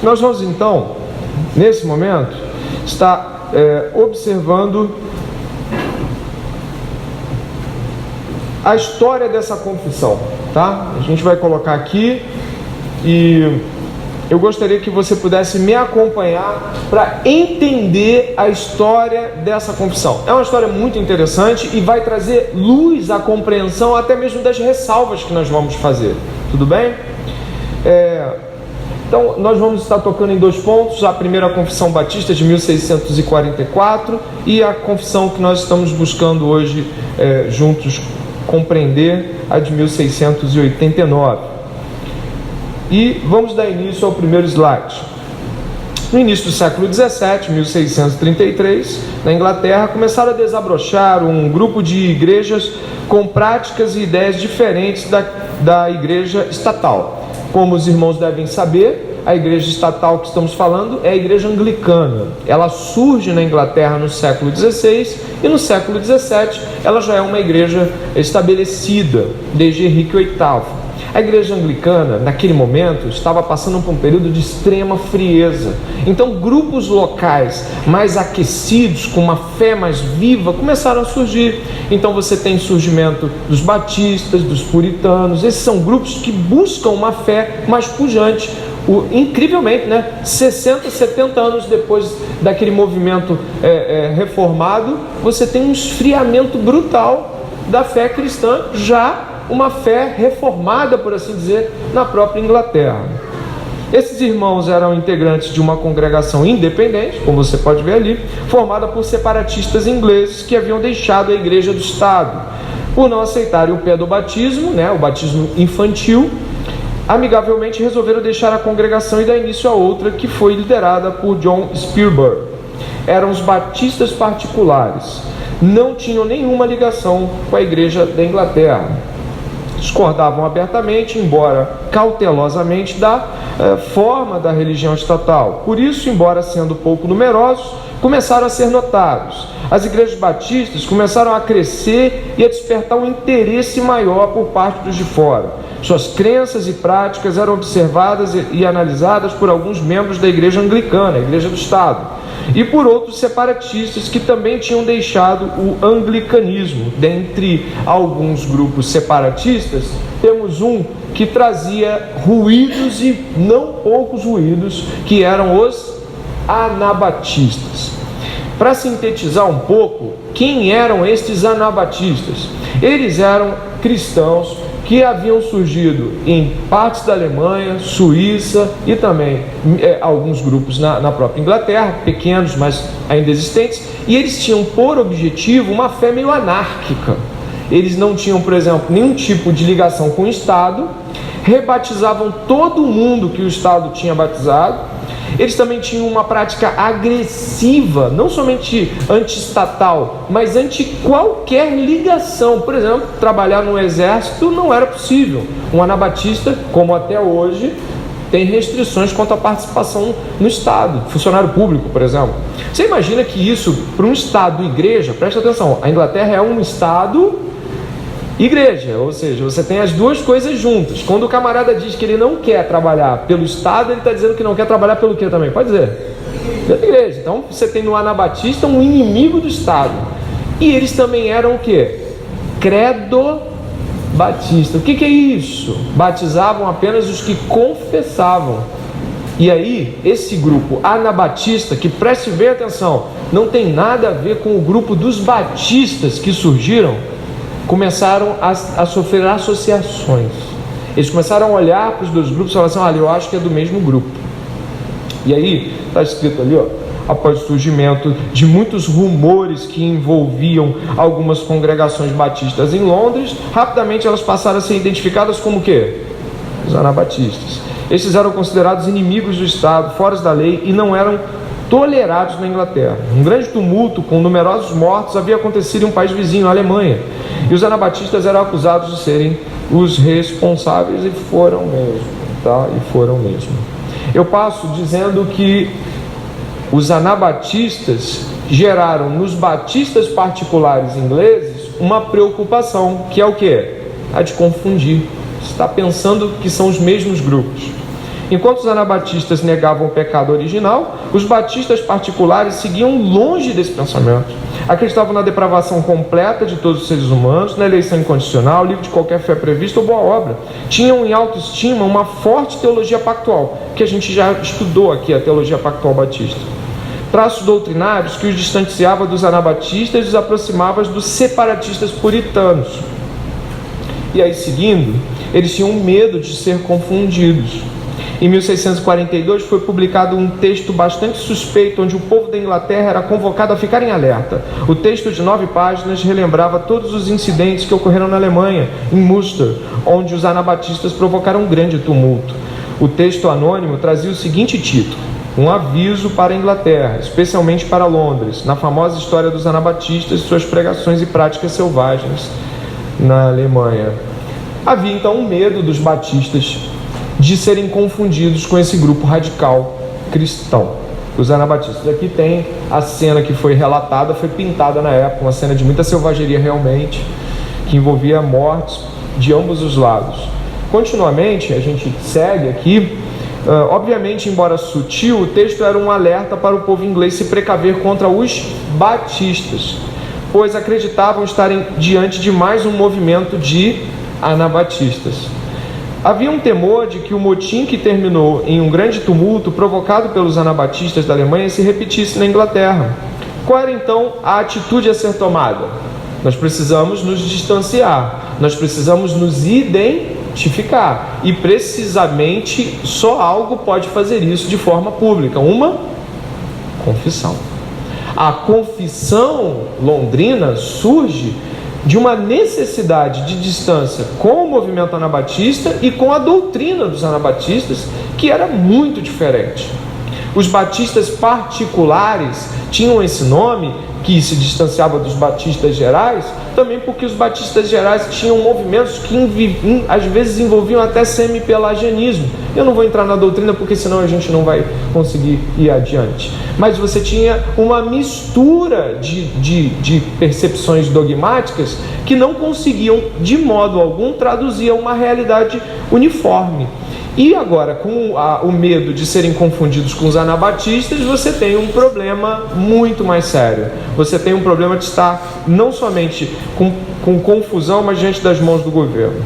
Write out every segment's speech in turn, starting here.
Nós vamos então, nesse momento, estar observando a história dessa confissão, tá? A gente vai colocar aqui e eu gostaria que você pudesse me acompanhar para entender a história dessa confissão. É uma história muito interessante e vai trazer luz à compreensão até mesmo das ressalvas que nós vamos fazer. Tudo bem? Então, nós vamos estar tocando em 2 pontos. A primeira, a Confissão Batista de 1644, e a confissão que nós estamos buscando hoje juntos compreender, a de 1689. E vamos dar início ao primeiro slide. No início do século XVII, 1633, na Inglaterra, começaram a desabrochar um grupo de igrejas com práticas e ideias diferentes da igreja estatal. Como os irmãos devem saber, a igreja estatal que estamos falando é a igreja anglicana. Ela surge na Inglaterra no século XVI e no século XVII ela já é uma igreja estabelecida desde Henrique VIII. A igreja anglicana, naquele momento, estava passando por um período de extrema frieza. Então, grupos locais mais aquecidos, com uma fé mais viva, começaram a surgir. Então, você tem surgimento dos batistas, dos puritanos. Esses são grupos que buscam uma fé mais pujante. Incrivelmente, 60, 70 anos depois daquele movimento reformado, você tem um esfriamento brutal da fé cristã, já uma fé reformada, por assim dizer, na própria Inglaterra. Esses irmãos eram integrantes de uma congregação independente, como você pode ver ali, formada por separatistas ingleses que haviam deixado a igreja do Estado. Por não aceitarem o pedobatismo, o batismo infantil, amigavelmente resolveram deixar a congregação e dar início a outra, que foi liderada por John Spurgeon. Eram os batistas particulares. Não tinham nenhuma ligação com a igreja da Inglaterra. Discordavam abertamente, embora cautelosamente, da forma da religião estatal. Por isso, embora sendo pouco numerosos, começaram a ser notados. As igrejas batistas começaram a crescer e a despertar um interesse maior por parte dos de fora. Suas crenças e práticas eram observadas e analisadas por alguns membros da igreja anglicana, a igreja do Estado, e por outros separatistas que também tinham deixado o anglicanismo. Dentre alguns grupos separatistas, temos um que trazia ruídos, e não poucos ruídos, que eram os anabatistas. Para sintetizar um pouco, quem eram estes anabatistas? Eles eram cristãos que haviam surgido em partes da Alemanha, Suíça e também alguns grupos na própria Inglaterra, pequenos, mas ainda existentes, e eles tinham por objetivo uma fé meio anárquica. Eles não tinham, por exemplo, nenhum tipo de ligação com o Estado, rebatizavam todo mundo que o Estado tinha batizado. Eles também tinham uma prática agressiva, não somente anti-estatal, mas anti qualquer ligação. Por exemplo, trabalhar no exército não era possível. Um anabatista, como até hoje, tem restrições quanto à participação no Estado, funcionário público, por exemplo. Você imagina que isso, para um Estado igreja, presta atenção, a Inglaterra é um Estado igreja, ou seja, você tem as duas coisas juntas. Quando o camarada diz que ele não quer trabalhar pelo Estado, ele está dizendo que não quer trabalhar pelo quê também? Pode dizer? Pela igreja. Então você tem no anabatista um inimigo do Estado. E eles também eram o quê? Credo batista. O que é isso? Batizavam apenas os que confessavam. E aí, esse grupo anabatista, que preste bem atenção, não tem nada a ver com o grupo dos batistas que surgiram, começaram a sofrer associações. Eles começaram a olhar para os dois grupos e falaram assim: olha, eu acho que é do mesmo grupo. E aí, está escrito ali, após o surgimento de muitos rumores que envolviam algumas congregações batistas em Londres, rapidamente elas passaram a ser identificadas como o quê? Os anabatistas. Estes eram considerados inimigos do Estado, fora da lei, e não eram tolerados na Inglaterra. Um grande tumulto com numerosos mortos havia acontecido em um país vizinho, a Alemanha, e os anabatistas eram acusados de serem os responsáveis, e foram mesmo, E foram mesmo. Eu passo dizendo que os anabatistas geraram nos batistas particulares ingleses uma preocupação, que é o quê? A de confundir. Está pensando que são os mesmos grupos. Enquanto os anabatistas negavam o pecado original, os batistas particulares seguiam longe desse pensamento. Acreditavam na depravação completa de todos os seres humanos, na eleição incondicional, livre de qualquer fé prevista ou boa obra. Tinham em autoestima uma forte teologia pactual, que a gente já estudou aqui, a teologia pactual batista. Traços doutrinários que os distanciava dos anabatistas e os aproximava dos separatistas puritanos. E aí, seguindo, eles tinham medo de ser confundidos. Em 1642 foi publicado um texto bastante suspeito, onde o povo da Inglaterra era convocado a ficar em alerta. O texto de 9 páginas relembrava todos os incidentes que ocorreram na Alemanha, em Münster, onde os anabatistas provocaram um grande tumulto. O texto anônimo trazia o seguinte título: um aviso para a Inglaterra, especialmente para Londres, na famosa história dos anabatistas e suas pregações e práticas selvagens na Alemanha. Havia então um medo dos batistas de serem confundidos com esse grupo radical cristão, os anabatistas. Aqui tem a cena que foi relatada, foi pintada na época, uma cena de muita selvageria realmente, que envolvia mortes de ambos os lados. Continuamente, a gente segue aqui, obviamente, embora sutil, o texto era um alerta para o povo inglês se precaver contra os batistas, pois acreditavam estarem diante de mais um movimento de anabatistas. Havia um temor de que o motim que terminou em um grande tumulto provocado pelos anabatistas da Alemanha se repetisse na Inglaterra. Qual era então a atitude a ser tomada? Nós precisamos nos distanciar, nós precisamos nos identificar, e precisamente só algo pode fazer isso de forma pública: uma confissão. A confissão londrina surge de uma necessidade de distância com o movimento anabatista e com a doutrina dos anabatistas, que era muito diferente. Os batistas particulares tinham esse nome, que se distanciava dos batistas gerais, também porque os batistas gerais tinham movimentos que às vezes envolviam até semi-pelagianismo. Eu não vou entrar na doutrina porque senão a gente não vai conseguir ir adiante. Mas você tinha uma mistura de percepções dogmáticas que não conseguiam de modo algum traduzir a uma realidade uniforme. E agora, com o medo de serem confundidos com os anabatistas, você tem um problema muito mais sério. Você tem um problema de estar não somente com confusão, mas diante das mãos do governo.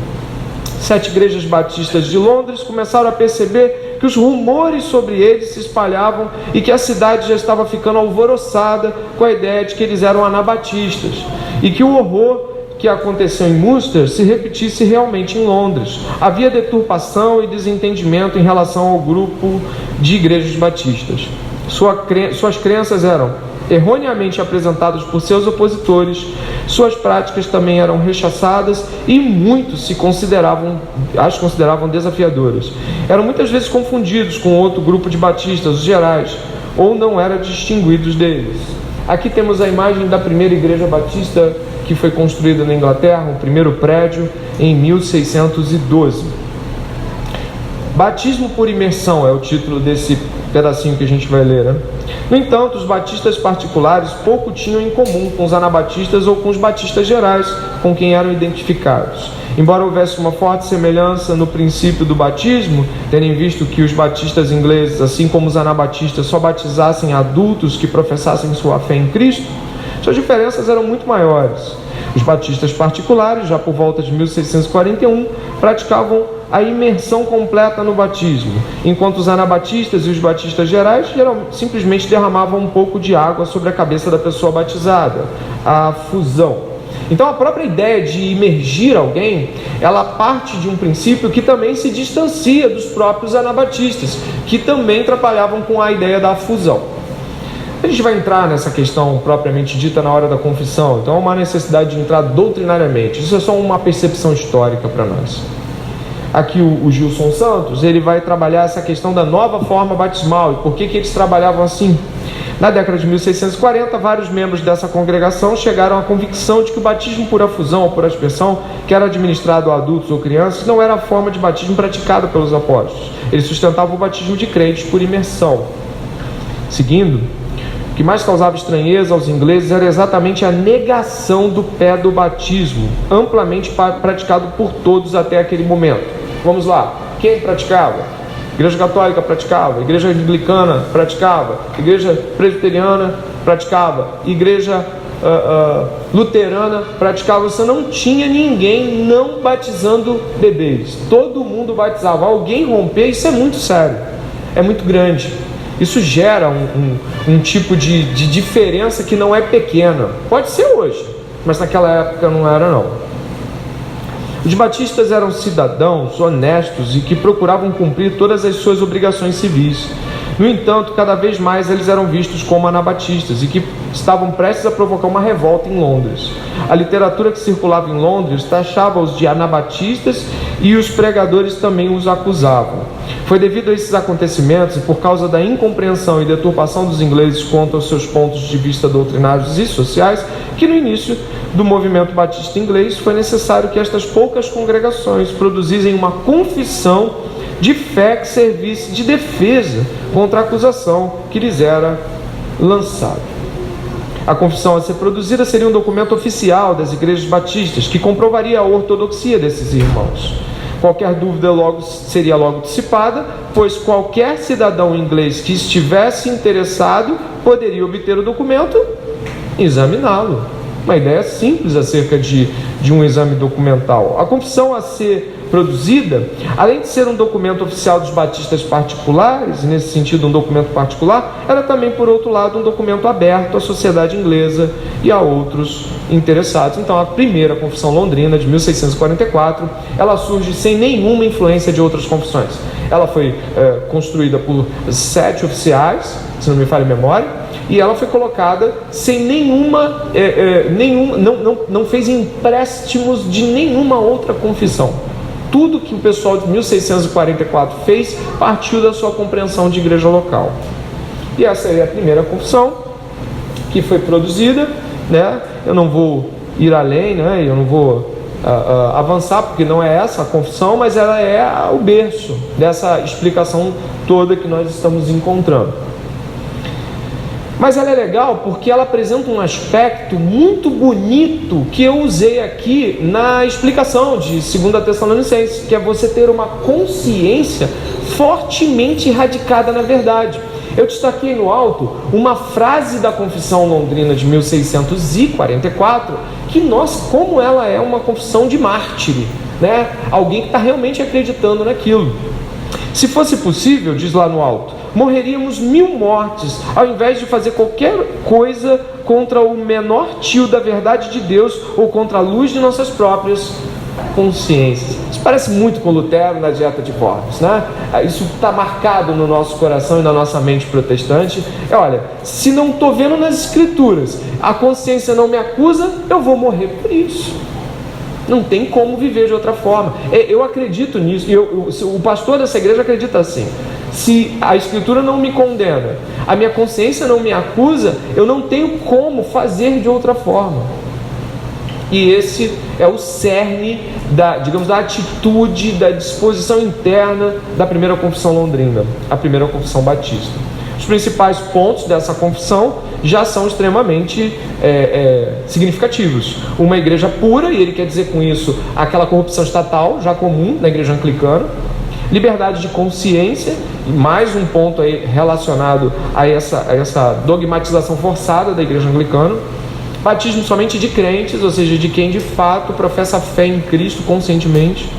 7 igrejas batistas de Londres começaram a perceber que os rumores sobre eles se espalhavam e que a cidade já estava ficando alvoroçada com a ideia de que eles eram anabatistas, e que o horror que aconteceu em Münster se repetisse realmente em Londres. Havia deturpação e desentendimento em relação ao grupo de igrejas batistas. Suas crenças eram erroneamente apresentadas por seus opositores, suas práticas também eram rechaçadas e muitos as consideravam desafiadoras. Eram muitas vezes confundidos com outro grupo de batistas, os gerais, ou não eram distinguidos deles. Aqui temos a imagem da primeira igreja batista que foi construída na Inglaterra, o primeiro prédio, em 1612. Batismo por imersão é o título desse pedacinho que a gente vai ler, né? No entanto, os batistas particulares pouco tinham em comum com os anabatistas ou com os batistas gerais, com quem eram identificados. Embora houvesse uma forte semelhança no princípio do batismo, tendo em visto que os batistas ingleses, assim como os anabatistas, só batizassem adultos que professassem sua fé em Cristo, suas diferenças eram muito maiores. Os batistas particulares, já por volta de 1641, praticavam a imersão completa no batismo, enquanto os anabatistas e os batistas gerais simplesmente derramavam um pouco de água sobre a cabeça da pessoa batizada, a fusão. Então a própria ideia de imergir alguém, ela parte de um princípio que também se distancia dos próprios anabatistas, que também trabalhavam com a ideia da fusão. A gente vai entrar nessa questão propriamente dita na hora da confissão, então há uma necessidade de entrar doutrinariamente. Isso é só uma percepção histórica para nós. Aqui o Gilson Santos, ele vai trabalhar essa questão da nova forma batismal e por que eles trabalhavam assim. Na década de 1640, vários membros dessa congregação chegaram à convicção de que o batismo por afusão ou por aspersão, que era administrado a adultos ou crianças, não era a forma de batismo praticada pelos apóstolos. Eles sustentavam o batismo de crentes por imersão. Seguindo, o que mais causava estranheza aos ingleses era exatamente a negação do pé do batismo, amplamente praticado por todos até aquele momento. Vamos lá, quem praticava? Igreja católica praticava, igreja anglicana praticava, igreja presbiteriana praticava, igreja luterana praticava. Você não tinha ninguém não batizando bebês, todo mundo batizava. Alguém romper, isso é muito sério, é muito grande. Isso gera um tipo de diferença que não é pequena. Pode ser hoje, mas naquela época não era não. Os batistas eram cidadãos honestos e que procuravam cumprir todas as suas obrigações civis. No entanto, cada vez mais eles eram vistos como anabatistas e que estavam prestes a provocar uma revolta em Londres. A literatura que circulava em Londres taxava-os de anabatistas e os pregadores também os acusavam. Foi devido a esses acontecimentos e por causa da incompreensão e deturpação dos ingleses quanto aos seus pontos de vista doutrinários e sociais que no início do movimento batista inglês foi necessário que estas poucas congregações produzissem uma confissão de fé que servisse de defesa contra a acusação que lhes era lançada. A confissão a ser produzida seria um documento oficial das igrejas batistas que comprovaria a ortodoxia desses irmãos. Qualquer dúvida seria logo dissipada, pois qualquer cidadão inglês que estivesse interessado poderia obter o documento e examiná-lo. Uma ideia simples acerca de um exame documental. A confissão a ser produzida, além de ser um documento oficial dos batistas particulares, e nesse sentido um documento particular, era também, por outro lado, um documento aberto à sociedade inglesa e a outros interessados. Então, a primeira confissão londrina, de 1644, ela surge sem nenhuma influência de outras confissões. Ela foi construída por 7 oficiais, se não me falha a memória, e ela foi colocada sem não fez empréstimos de nenhuma outra confissão. Tudo que o pessoal de 1644 fez partiu da sua compreensão de igreja local. E essa é a primeira confissão que foi produzida, né? Eu não vou ir além, né? Eu não vou avançar, porque não é essa a confissão, mas ela é o berço dessa explicação toda que nós estamos encontrando. Mas ela é legal porque ela apresenta um aspecto muito bonito que eu usei aqui na explicação de 2 Tessalonicenses, que é você ter uma consciência fortemente radicada na verdade. Eu destaquei no alto uma frase da Confissão Londrina de 1644, que como ela é uma confissão de mártire, né? Alguém que está realmente acreditando naquilo. Se fosse possível, diz lá no alto, morreríamos 1000 mortes, ao invés de fazer qualquer coisa contra o menor tio da verdade de Deus ou contra a luz de nossas próprias consciências. Isso parece muito com Lutero na Dieta de Worms, né? Isso está marcado no nosso coração e na nossa mente protestante. Olha, se não estou vendo nas escrituras, a consciência não me acusa, eu vou morrer por isso. Não tem como viver de outra forma. Eu acredito nisso, e o pastor dessa igreja acredita assim: se a escritura não me condena, a minha consciência não me acusa, eu não tenho como fazer de outra forma. E esse é o cerne da atitude, da disposição interna da primeira confissão londrina, a primeira confissão batista. Os principais pontos dessa confissão já são extremamente significativos. Uma igreja pura, e ele quer dizer com isso aquela corrupção estatal já comum na igreja anglicana. Liberdade de consciência, e mais um ponto aí relacionado a essa dogmatização forçada da igreja anglicana. Batismo somente de crentes, ou seja, de quem de fato professa a fé em Cristo conscientemente.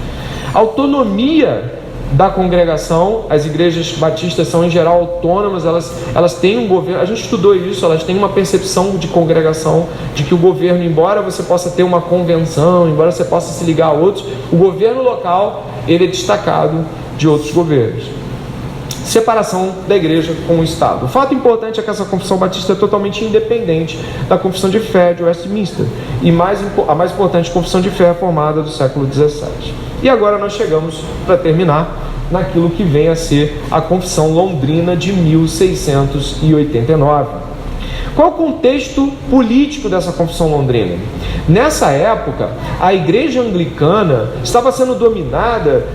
Autonomia da congregação. As igrejas batistas são em geral autônomas, elas têm um governo, a gente estudou isso, elas têm uma percepção de congregação, de que o governo, embora você possa ter uma convenção, embora você possa se ligar a outros, o governo local, ele é destacado de outros governos. Separação da igreja com o Estado. O fato importante é que essa confissão batista é totalmente independente da confissão de fé de Westminster, e a mais importante confissão de fé formada do século XVII. E agora nós chegamos, para terminar, naquilo que vem a ser a Confissão Londrina de 1689. Qual o contexto político dessa Confissão Londrina? Nessa época, a igreja anglicana estava sendo dominada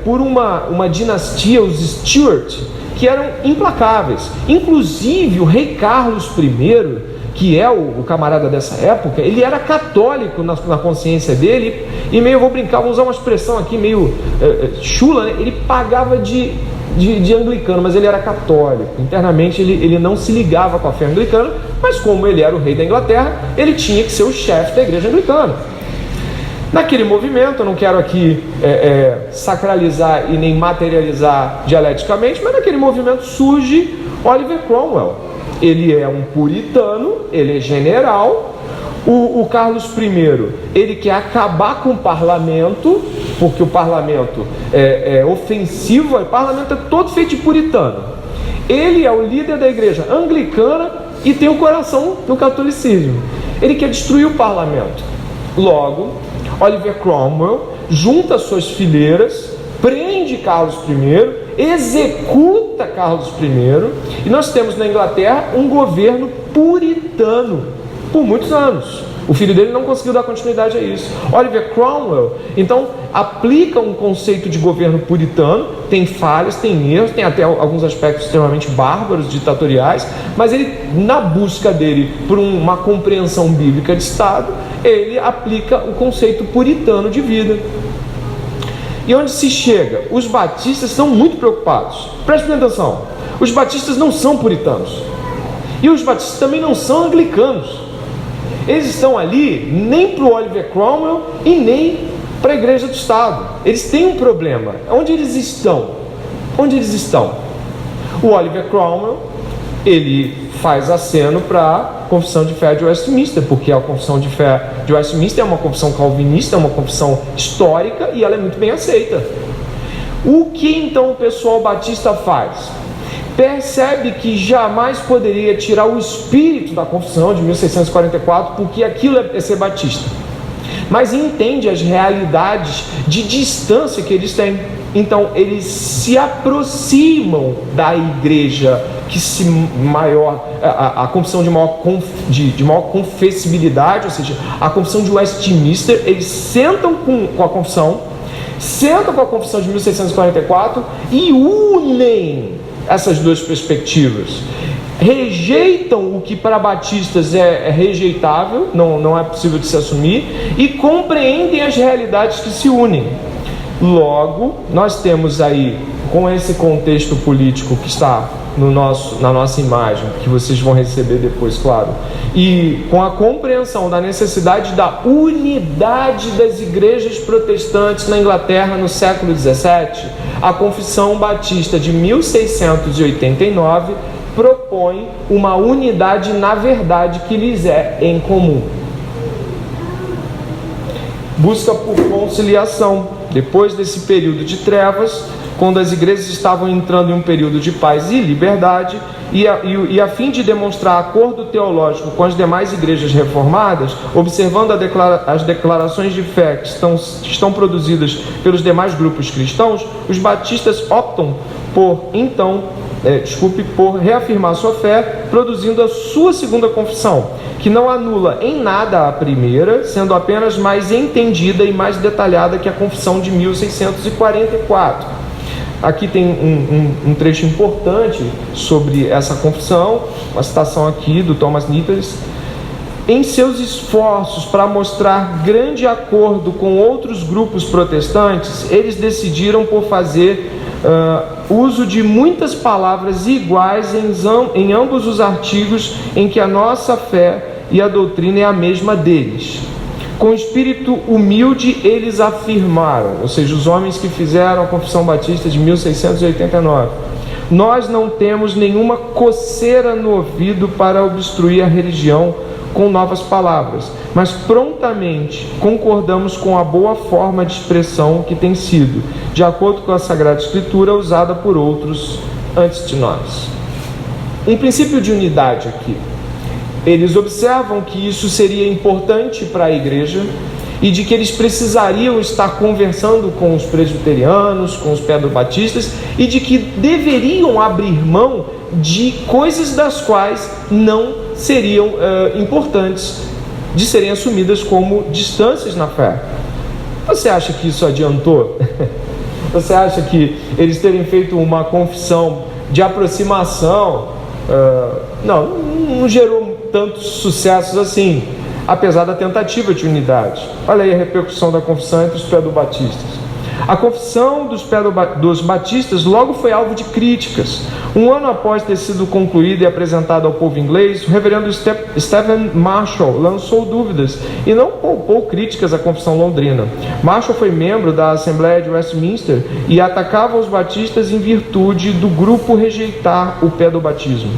por uma dinastia, os Stuart, que eram implacáveis. Inclusive, o rei Carlos I, que é o camarada dessa época, ele era católico na consciência dele, e meio, vou brincar, vou usar uma expressão aqui meio chula, né? Ele pagava de de anglicano, mas ele era católico. Internamente ele não se ligava com a fé anglicana, mas como ele era o rei da Inglaterra, ele tinha que ser o chefe da igreja anglicana. Naquele movimento, eu não quero aqui sacralizar e nem materializar dialeticamente, mas naquele movimento surge Oliver Cromwell. Ele é um puritano, ele é general. O Carlos I, ele quer acabar com o parlamento, porque o parlamento é ofensivo, o parlamento é todo feito de puritano. Ele é o líder da igreja anglicana e tem o coração do catolicismo. Ele quer destruir o parlamento. Logo, Oliver Cromwell junta suas fileiras, prende Carlos I, executa Carlos I, e nós temos na Inglaterra um governo puritano por muitos anos. O filho dele não conseguiu dar continuidade a isso. Oliver Cromwell, então, aplica um conceito de governo puritano, tem falhas, tem erros, tem até alguns aspectos extremamente bárbaros, ditatoriais, mas ele, na busca dele por uma compreensão bíblica de Estado, ele aplica o conceito puritano de vida. E onde se chega? Os batistas estão muito preocupados. Prestem atenção, os batistas não são puritanos, e os batistas também não são anglicanos. Eles estão ali nem para o Oliver Cromwell e nem para a igreja do Estado. Eles têm um problema. Onde eles estão? Onde eles estão? O Oliver Cromwell, ele faz aceno para a confissão de fé de Westminster, porque a confissão de fé de Westminster é uma confissão calvinista, é uma confissão histórica e ela é muito bem aceita. O que então o pessoal batista faz? Percebe que jamais poderia tirar o espírito da confissão de 1644, porque aquilo é ser batista, mas entende as realidades de distância que eles têm. Então eles se aproximam da igreja que se maior, a confissão de maior confessibilidade, ou seja, a confissão de Westminster. Eles sentam com a confissão, sentam com a confissão de 1644 e unem essas duas perspectivas. Rejeitam o que para batistas é rejeitável, não é possível de se assumir, e compreendem as realidades que se unem. Logo, nós temos aí, com esse contexto político que está na nossa imagem, que vocês vão receber depois, claro, e com a compreensão da necessidade da unidade das igrejas protestantes na Inglaterra no século XVII, a Confissão Batista de 1689 propõe uma unidade na verdade que lhes é em comum. Busca por conciliação. Depois desse período de trevas, quando as igrejas estavam entrando em um período de paz e liberdade, e a fim de demonstrar acordo teológico com as demais igrejas reformadas, observando as declarações de fé que estão produzidas pelos demais grupos cristãos, os batistas optam por reafirmar sua fé, produzindo a sua segunda confissão, que não anula em nada a primeira, sendo apenas mais entendida e mais detalhada que a confissão de 1644. Aqui tem um trecho importante sobre essa confissão, uma citação aqui do Thomas Nippers. Em seus esforços para mostrar grande acordo com outros grupos protestantes, eles decidiram por fazer uso de muitas palavras iguais em ambos os artigos em que a nossa fé e a doutrina é a mesma deles. Com espírito humilde eles afirmaram, ou seja, os homens que fizeram a Confissão Batista de 1689, nós não temos nenhuma coceira no ouvido para obstruir a religião com novas palavras, mas prontamente concordamos com a boa forma de expressão que tem sido, de acordo com a Sagrada Escritura, usada por outros antes de nós. Um princípio de unidade aqui. Eles observam que isso seria importante para a igreja e de que eles precisariam estar conversando com os presbiterianos, com os pedobatistas, e de que deveriam abrir mão de coisas das quais não seriam importantes de serem assumidas como distâncias na fé. Você acha que isso adiantou? Você acha que eles terem feito uma confissão de aproximação não gerou tantos sucessos assim, apesar da tentativa de unidade? Olha aí a repercussão da confissão entre os pedobatistas. A confissão dos batistas logo foi alvo de críticas. Um ano após ter sido concluída e apresentada ao povo inglês, o reverendo Stephen Marshall lançou dúvidas e não poupou críticas à confissão londrina. Marshall foi membro da Assembleia de Westminster e atacava os batistas em virtude do grupo rejeitar o pedobatismo.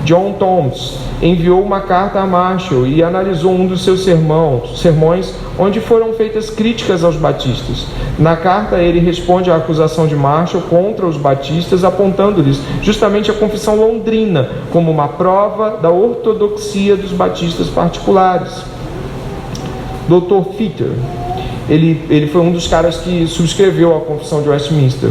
John Thomas enviou uma carta a Marshall e analisou um dos seus sermões, onde foram feitas críticas aos batistas. Na carta, ele responde à acusação de Marshall contra os batistas, apontando-lhes justamente a confissão londrina como uma prova da ortodoxia dos batistas particulares. Dr. Fetter, ele foi um dos caras que subscreveu a confissão de Westminster.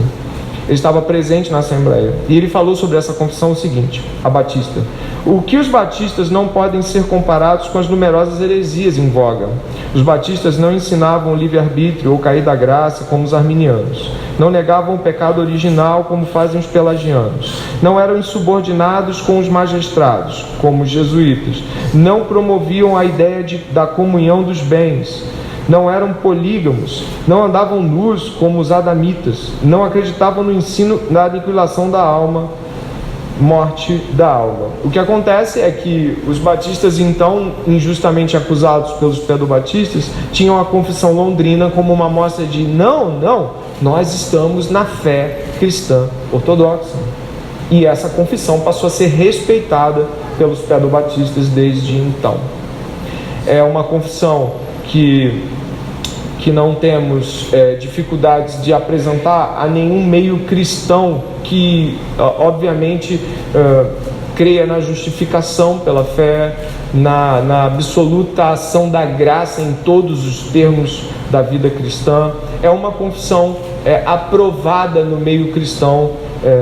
Ele estava presente na Assembleia e ele falou sobre essa confissão o seguinte, a Batista: o que os batistas não podem ser comparados com as numerosas heresias em voga. Os batistas não ensinavam o livre-arbítrio ou cair da graça como os arminianos. Não negavam o pecado original como fazem os pelagianos. Não eram insubordinados com os magistrados, como os jesuítas. Não promoviam a ideia da comunhão dos bens. Não eram polígamos, não andavam nus como os adamitas, não acreditavam no ensino da aniquilação da alma, morte da alma. O que acontece é que os batistas, então, injustamente acusados pelos pedobatistas, tinham a confissão londrina como uma mostra de não, nós estamos na fé cristã ortodoxa. E essa confissão passou a ser respeitada pelos pedobatistas desde então. É uma confissão que não temos dificuldades de apresentar a nenhum meio cristão que, obviamente, creia na justificação pela fé, na absoluta ação da graça em todos os termos da vida cristã. É uma confissão aprovada no meio cristão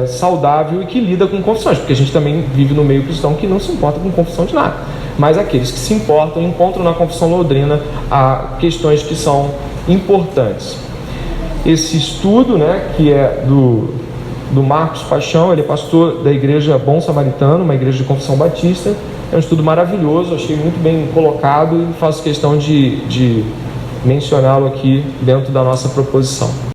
saudável e que lida com confissões, porque a gente também vive no meio cristão que não se importa com confissão de nada. Mas aqueles que se importam encontram na confissão londrina questões que são importantes. Esse estudo, que é do Marcos Paixão, ele é pastor da igreja Bom Samaritano, uma igreja de confissão batista. É um estudo maravilhoso, achei muito bem colocado e faço questão de mencioná-lo aqui dentro da nossa proposição.